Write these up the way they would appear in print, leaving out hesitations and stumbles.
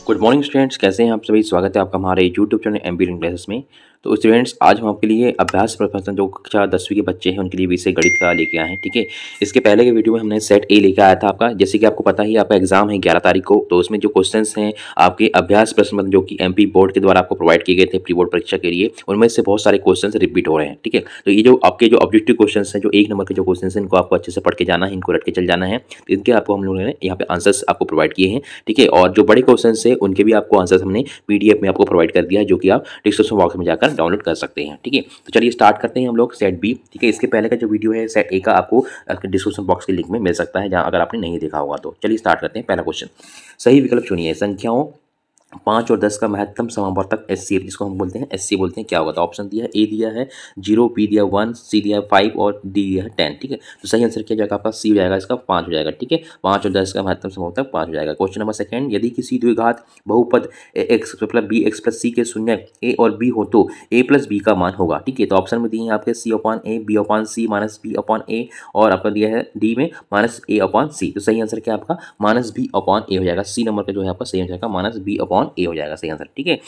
Good morning students, कैसे हैं आप सभी। स्वागत है आपका हमारे YouTube channel MB reading classes में। तो स्टूडेंट्स, आज हम आपके लिए अभ्यास प्रश्न जो कक्षा 10वीं के बच्चे हैं उनके लिए विषय गणित का लेके आए हैं। ठीक है, इसके पहले के वीडियो में हमने सेट ए लेके आया था आपका। जैसे कि आपको पता ही आपका एग्जाम है 11 तारीख को, तो उसमें जो क्वेश्चंस हैं आपके अभ्यास प्रश्न जो कि एमपी बोर्ड के द्वारा आपको प्रोवाइड किए गए थे प्री बोर्ड परीक्षा के लिए, उनमें से बहुत सारे क्वेश्चन रिपीट हो रहे हैं। ठीक है, तो ये जो आपके जो ऑब्जेक्टिव क्वेश्चन हैं, जो 1 नंबर के जो क्वेश्चन हैं, इनको आपको अच्छे से पढ़ के जाना है, इनको रट के चल जाना है। इनके आपको हम लोगों ने यहाँ पे आंसर्स आपको प्रोवाइड किए हैं। ठीक है, और जो बड़े क्वेश्चन है उनके भी आपको आंसर्स हमने पीडीएफ में आपको प्रोवाइड कर दिया है, जो कि आप डिस्क्रिप्शन बॉक्स में जाकर डाउनलोड कर सकते हैं। ठीक है, तो चलिए स्टार्ट करते हैं हम लोग सेट बी। ठीक है, इसके पहले का जो वीडियो है सेट ए का आपको डिस्क्रिप्शन बॉक्स के लिंक में मिल सकता है, जहां अगर आपने नहीं देखा होगा तो। चलिए स्टार्ट करते हैं। पहला क्वेश्चन, सही विकल्प चुनिए। संख्याओं 5 और 10 का महत्तम समावर्तक एचसीएफ, जिसको हम बोलते हैं एचसी बोलते हैं, क्या होगा। तो ऑप्शन दिया है, ए दिया है 0, बी दिया 1, सी दिया है 5 और डी दिया है 10। ठीक है, तो सही आंसर क्या जाएगा आपका, सी हो जाएगा, इसका 5 हो जाएगा। ठीक है, 5 और 10 का महत्तम समावर्तक 5 हो जाएगा। क्वेश्चन नंबर सेकंड, यदि किसी द्विघात बहुपद एक्स मतलब बी एक्स प्लस सी के शून्य ए और बी हो तो ए प्लस बी का मान होगा। ठीक है, तो ऑप्शन में दिए हैं आपके सी अपॉन ए, बी अपॉन सी, माइनस बी अपॉन ए, और आपका दिया है डी में माइनस ए अपॉन सी। तो सही आंसर क्या आपका माइनस बी अपॉन ए हो जाएगा। सी नंबर का जो है आपका सही हो जाएगा माइनस बी अपॉन ए हो जाएगा सही आंसर। ठीक है,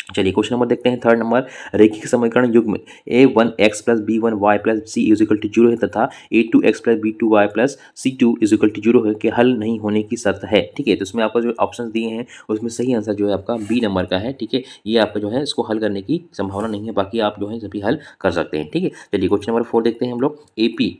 चलिए क्वेश्चन नंबर देखते हैं थर्ड नंबर, रैखिक समीकरण युग्म a1x plus b1y plus c equal to 0 है तथा a2x plus b2y plus c2 is equal to 0 है कि हल नहीं होने की शर्त है। ठीक है, तो इसमें आपको जो ऑप्शन दिए हैं उसमें सही आंसर जो है आपका बी नंबर का है। ठीक है, ये आपका जो है इसको हल करने की संभावना नहीं है, बाकी आप जो है सभी हल कर सकते हैं। ठीक है, चलिए क्वेश्चन नंबर 4 देखते हैं हम लोग। AP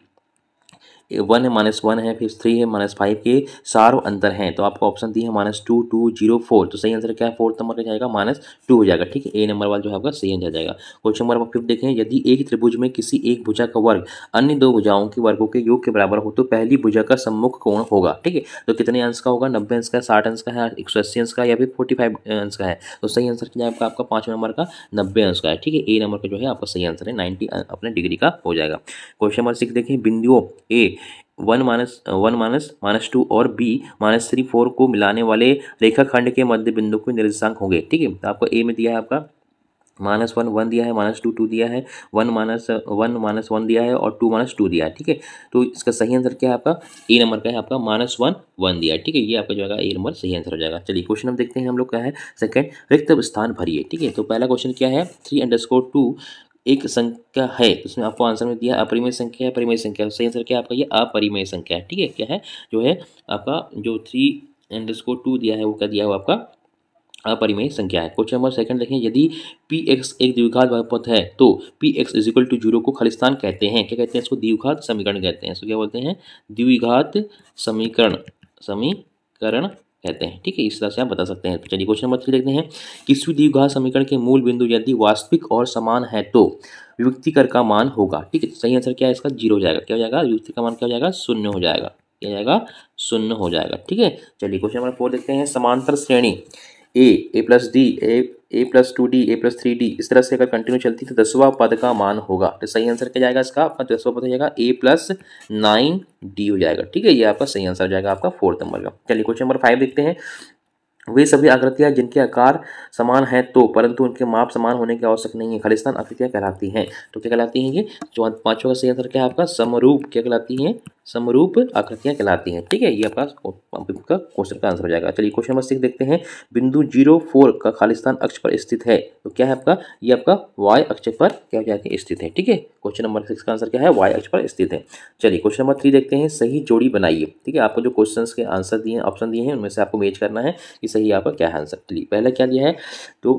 1 है -1 है, फिर 3 है -5 के सारों अंतर हैं। तो आपको ऑप्शन दी है -2, 2, 0, 4। तो सही आंसर क्या है, फोर्थ नंबर का जाएगा -2 हो जाएगा। ठीक है, ए नंबर वाला जो है आपका सही आंसर जाएगा। क्वेश्चन नंबर 5 देखें, यदि एक त्रिभुज में किसी एक भुजा का वर्ग अन्य दो भुजाओं के वर्गों के योग के बराबर हो तो पहली भुजा का सम्मुख कोण होगा। ठीक है, तो कितने अंश का होगा, 90 अंश का, 60 अंश का है, 180 अंश का, या फिर 45 अंश का है। तो सही आंसर क्या जाएगा आपका 5 नंबर का 90 अंश का है। ठीक है, ए नंबर का जो है आपका सही आंसर है 90 अपने डिग्री का हो जाएगा। क्वेश्चन नंबर 6 देखें, बिंदुओं ए 1 माइनस 2 और बी -3 4 को मिलाने वाले रेखाखंड के मध्य बिंदु के निर्देशांक होंगे। ठीक है, तो आपको ए में दिया है आपका -1 1 दिया है, -2 2 दिया है, 1 -1 दिया है और 2 -2 दिया है। ठीक है, तो इसका सही आंसर क्या है आपका ए नंबर का है आपका -1 1 दिया है। ठीक है, ये आपका जो है ए नंबर सही आंसर हो जाएगा। चलिए क्वेश्चन हम देखते हैं हम लोग क्या है सेकंड, रिक्त स्थान भरिए। ठीक है, तो पहला क्वेश्चन क्या है, 3_2 एक संख्या है, उसमें आपको आंसर में दिया अपरिमेय संख्या है, परिमेय संख्या है। सही आंसर क्या है आपका, ये अपरिमेय संख्या है। ठीक है, क्या है जो है आपका जो 3_2 दिया है वो क्या दिया हुआ आपका अपरिमेय संख्या है। क्वेश्चन नंबर सेकंड देखें, यदि पी एक्स एक द्विघात बहुपद है तो पी एक्स इजिकल टू 0 को खालिस्तान कहते हैं। क्या कहते हैं इसको, द्विघात समीकरण कहते हैं। इसको क्या बोलते हैं, द्विघात समीकरण समीकरण कहते हैं। ठीक है, इस तरह से आप बता सकते हैं। तो चलिए क्वेश्चन नंबर 3 देखते हैं, किसी द्विघात समीकरण के मूल बिंदु यदि वास्तविक और समान है तो विभक्तिकर का मान होगा। ठीक है, तो सही आंसर क्या है इसका 0 हो जाएगा। क्या हो जाएगा, विभक्ति का मान क्या हो जाएगा, 0 हो जाएगा। क्या हो जाएगा, 0 हो जाएगा। ठीक है, चलिए क्वेश्चन नंबर 4 देखते हैं, समांतर श्रेणी A plus D A plus 2 D A plus 3 D इस तरह से अगर कंटिन्यू चलती तो 10वां पद का मान होगा। तो सही आंसर क्या जाएगा इसका आपका 10वां पद हो जाएगा ए प्लस 9 डी हो जाएगा। ठीक है, ये आपका सही आंसर हो जाएगा आपका 4th नंबर का। चलिए क्वेश्चन नंबर 5 देखते हैं, वे सभी आकृतियां जिनके आकार समान है तो परंतु उनके माप समान होने की आवश्यक नहीं है खालिस्तान आकृतियां कहलाती हैं। तो क्या कहलाती हैं ये, जो 5वां का सही आंसर क्या है आपका समरूप, क्या कहलाती हैं, समरूप आकृतियां कहलाती हैं। ठीक है, ये आपका क्वेश्चन का आंसर हो जाएगा। चलिए क्वेश्चन नंबर 6 देखते हैं, बिंदु 0 4 का खालिस्तान अक्ष पर स्थित है तो क्या है आपका, ये आपका वाई अक्ष पर क्या हो जाती है स्थित है। ठीक है, क्वेश्चन नंबर 6 का आंसर क्या है, वाई अक्ष पर स्थित है। चलिए क्वेश्चन नंबर 3 देखते हैं, सही जोड़ी बनाइए। ठीक है, आपको जो क्वेश्चन के आंसर दिए हैं, ऑप्शन दिए हैं, उनमें से आपको मैच करना है कि सही आपका क्या है आंसर। चलिए पहला क्या दिया है, तो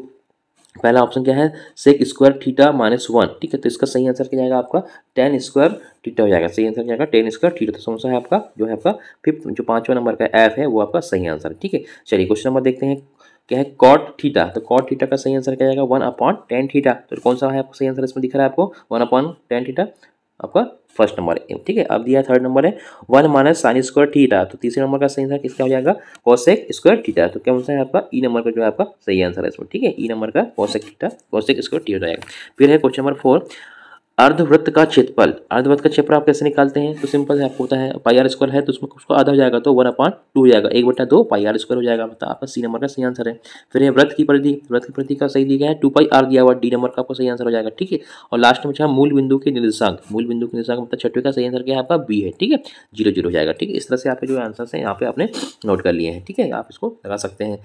पहला ऑप्शन क्या है, सेक स्क्वायर थीटा -1। ठीक है, तो इसका सही आंसर क्या जाएगा आपका tan स्क्वायर थीटा हो जाएगा। सही आंसर क्या जाएगा tan स्क्वायर थीटा। तो समझा है आपका जो है आपका फिफ्थ जो 5वां नंबर का एफ है वो आपका सही आंसर है। ठीक है, चलिए क्वेश्चन नंबर देखते हैं, क्या है कॉट थीटा। तो कॉट थीटा का सही आंसर क्या जाएगा 1/tan थीटा। तो कौन सा है आपको सही आंसर इसमें दिख रहा है आपको 1/tan थीटा आपका फर्स्ट नंबर है। ठीक है, अब दिया थर्ड नंबर है 1 माइनस साइन स्क्वायर थीटा। तो तीसरे नंबर का सही आंसर किसका हो जाएगा, कोसेक स्क्वायर थीटा। तो क्या है आपका ई नंबर का जो है आपका सही आंसर है इसमें। ठीक है, ई नंबर का cosec theta cosec square theta हो जाएगा। फिर है क्वेश्चन नंबर 4, अर्धवृत्त का क्षेत्रफल। अर्धवृत्त का क्षेत्रफल आप कैसे निकालते हैं, तो सिंपल है, आपको होता है पाई आर स्क्वायर है तो उसमें उसको आधा हो जाएगा तो 1/2 हो जाएगा, 1/2 पाई आर स्क्वायर हो जाएगा। मतलब आपका सी नंबर का सही आंसर है। फिर है वृत्त की परिधि, वृत्त की परिधि का सही दिया गया है 2 पाई आर दिया हुआ, डी नंबर का आपको सही आंसर हो जाएगा। ठीक है, और लास्ट में मूल बिंदु के निर्देशांक, मूल बिंदु के निर्देशांक मतलब 6वें का सही आंसर क्या है आपका बी है। ठीक है, 0 0 हो जाएगा। ठीक है, इस तरह से आपके जो आंसर है यहाँ पे आपने नोट कर लिए हैं। ठीक है, आप इसको लगा सकते हैं।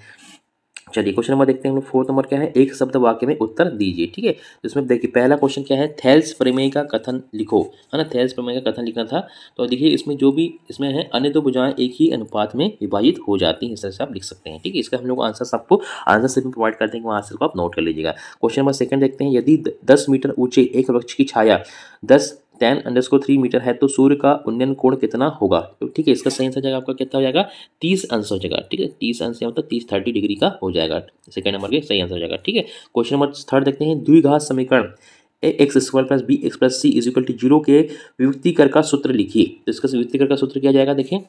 चलिए क्वेश्चन नंबर देखते हैं हम लोग। 4 नंबर क्या है, एक शब्द वाक्य में उत्तर दीजिए। ठीक है, तो इसमें देखिए पहला क्वेश्चन क्या है, थेल्स प्रमेय का कथन लिखो, है ना। थेल्स प्रमेय का कथन लिखना था। तो देखिए इसमें जो भी इसमें है, अन्य दो भुजाएं एक ही अनुपात में विभाजित हो जाती हैं, इस तरह से आप लिख सकते हैं। ठीक है, इसका हम लोग आंसर सबको आंसर से भी प्रोवाइड कर देंगे, वहाँ आंसर को आप नोट कर लीजिएगा। क्वेश्चन नंबर सेकंड देखते हैं, यदि 10 मीटर ऊंचे एक वृक्ष की छाया 10 × 3 मीटर है तो सूर्य का उन्नयन कोण कितना होगा। तो ठीक है, इसका सही आंसर जाएगा आपका कितना हो जाएगा, 30 अंश हो जाएगा। ठीक है, 30 अंश मतलब 30 डिग्री का हो जाएगा। सेकंड नंबर के सही आंसर हो जाएगा। ठीक है, क्वेश्चन नंबर थर्ड देखते हैं, द्विघात समीकरण ax² + bx + c = 0 के विभक्तिकर का सूत्र लिखिए। तो इसका विभक्तिकर का सूत्र क्या जाएगा, देखें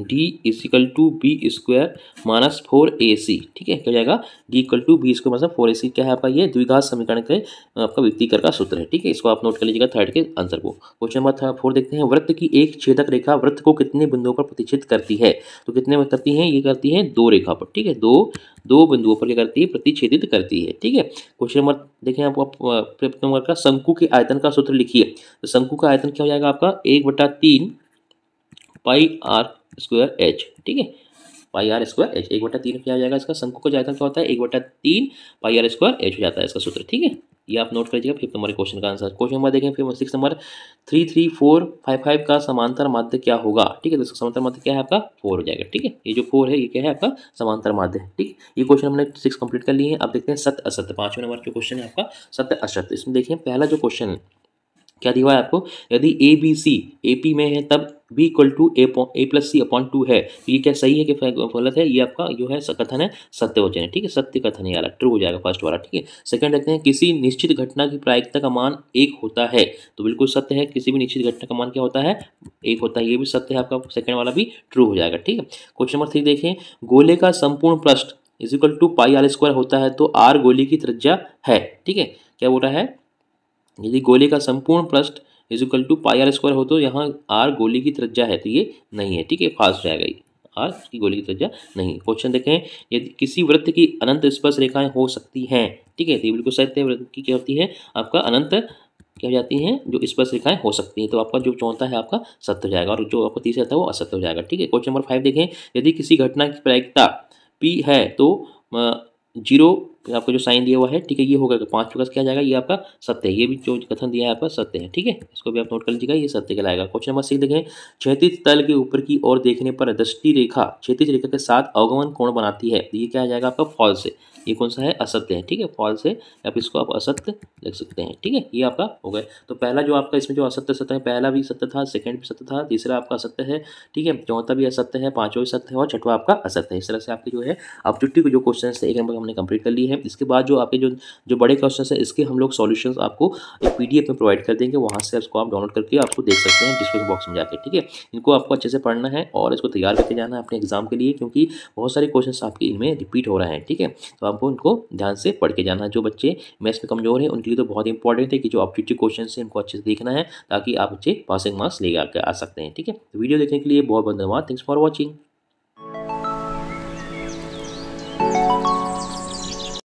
d = b² - 4ac। ठीक है, क्या हो जाएगा, d = b² मतलब 4ac। क्या है आपका, ये द्विघात समीकरण के आपका विभक्तिकर का सूत्र है। ठीक है, इसको आप नोट कर लीजिएगा थर्ड के आंसर को। क्वेश्चन नंबर 4 देखते हैं, वृत्त की एक छेदक रेखा वृत्त को कितने बिंदुओं पर प्रतिच्छेद करती है। तो कितने में करती है, ये करती है 2 रेखा पर। ठीक है, दो बिंदुओं पर क्या करती है, प्रतिच्छेदित करती है। ठीक है, क्वेश्चन नंबर देखें आप नंबर का, शंकु के आयतन का सूत्र लिखिए। तो शंकु का आयतन क्या हो जाएगा आपका, 1/3 πr²h। ठीक है, πr²h 1/3 क्या हो जाएगा, इसका शंकु का आयतन क्या होता है, 1/3 πr² हो जाता है इसका सूत्र। ठीक है, ये आप नोट कर लीजिएगा 5th नंबर क्वेश्चन का आंसर। क्वेश्चन नंबर देखें फिर 6 नंबर, 3 3 4 5 5 का समांतर माध्य क्या होगा। ठीक है, तो इसका समांतर माध्य क्या है आपका, 4 हो जाएगा। ठीक है, ये जो 4 है ये क्या है आपका समांतर माध्य है। ठीक, ये क्वेश्चन हमने 6 कंप्लीट कर लिए हैं। अब देखते हैं सत्य असत्य। 5वें नंबर जो क्वेश्चन है आपका सत्य असत्य। इसमें देखिए पहला जो क्वेश्चन है क्या दिया हुआ है आपको, यदि A B C A P में है तब b = a+c/2 है, तो ये क्या सही है कि गलत है, ये आपका जो है कथन है सत्य वचन है। ठीक है, सत्य कथन है, ट्रू हो जाएगा फर्स्ट वाला। ठीक है, सेकंड देखते हैं, किसी निश्चित घटना की प्रायिकता का मान 1 होता है। तो बिल्कुल सत्य है, किसी भी निश्चित घटना का मान क्या होता है, 1 होता है, ये भी सत्य है आपका, सेकंड वाला भी ट्रू हो जाएगा। ठीक है, क्वेश्चन नंबर 3 देखें, गोले का संपूर्ण पृष्ठ = πr² होता है तो r गोले की त्रिज्या है। ठीक है, क्या बोल रहा है, यदि गोले का संपूर्ण पृष्ठ = πr² हो तो यहाँ r गोले की त्रिज्या है, तो ये नहीं है। ठीक है, फास्ट जाएगा ये, r की गोले की त्रिज्या नहीं। क्वेश्चन देखें, यदि किसी वृत्त की अनंत स्पर्श रेखाएं हो सकती हैं। ठीक है, तो बिल्कुल सत्य है, वृत्त की क्या होती है आपका अनंत क्या हो जाती हैं, जो स्पर्श रेखाएं हो सकती हैं। तो आपका जो चौथा है आपका सत्य हो जाएगा, और जो आपका तीसरा था वो असत्य हो जाएगा। ठीक है, क्वेश्चन नंबर 5 देखें, यदि किसी घटना की प्रायिकता p है तो 0 आपका जो साइन दिया हुआ है। ठीक है, ये होगा 5 का क्या जाएगा, ये आपका सत्य है, ये भी जो कथन दिया है आपका सत्य है। ठीक है, इसको भी आप नोट कर लीजिएगा, ये सत्य कहलाएगा। क्वेश्चन नंबर 6 देखें, क्षैतिज तल के ऊपर की ओर देखने पर दृष्टि रेखा क्षैतिज रेखा के साथ अवगमन कोण बनाती है, तो ये क्या आ जाएगा आपका फॉल्स है। ये कौन सा है, असत्य है। ठीक है, फॉल्स है, आप इसको आप असत्य लिख सकते हैं। ठीक है, ये आपका हो गया। तो पहला जो आपका इसमें जो असत्य सत्य है, पहला भी सत्य था, सेकंड भी सत्य था, तीसरा आपका असत्य है। ठीक है, चौथा भी असत्य है, पांचवा भी सत्य है, और छठवा आपका असत्य है। इस तरह से आपके जो है ऑब्जेक्टिव के जो क्वेश्चन है 1 नंबर हमने कंप्लीट कर लिए हैं। इसके बाद जो आपके जो बड़े क्वेश्चन है, इसके हम लोग सॉल्यूशंस आपको एक PDF में प्रोवाइड कर देंगे, वहाँ से इसको आप डाउनलोड करके आपको देख सकते हैं डिस्क्रिप्शन बॉक्स में जाकर। ठीक है, इनको आपको अच्छे से पढ़ना है और इसको तैयार करके जाना है अपने एग्जाम के लिए, क्योंकि बहुत सारे क्वेश्चन आपके इनमें रिपीट हो रहे हैं। ठीक है, तो आपको इनको ध्यान से पढ़ के जाना है। जो बच्चे मैथ्स में कमजोर हैं उनके लिए तो बहुत इंपॉर्टेंट है कि जो ऑब्जेक्टिव क्वेश्चन है इनको अच्छे से देखना है, ताकि आप अच्छे पासिंग मार्क्स ले आ सकते हैं। ठीक है, तो वीडियो देखने के लिए बहुत बहुत धन्यवाद। Thanks for watching.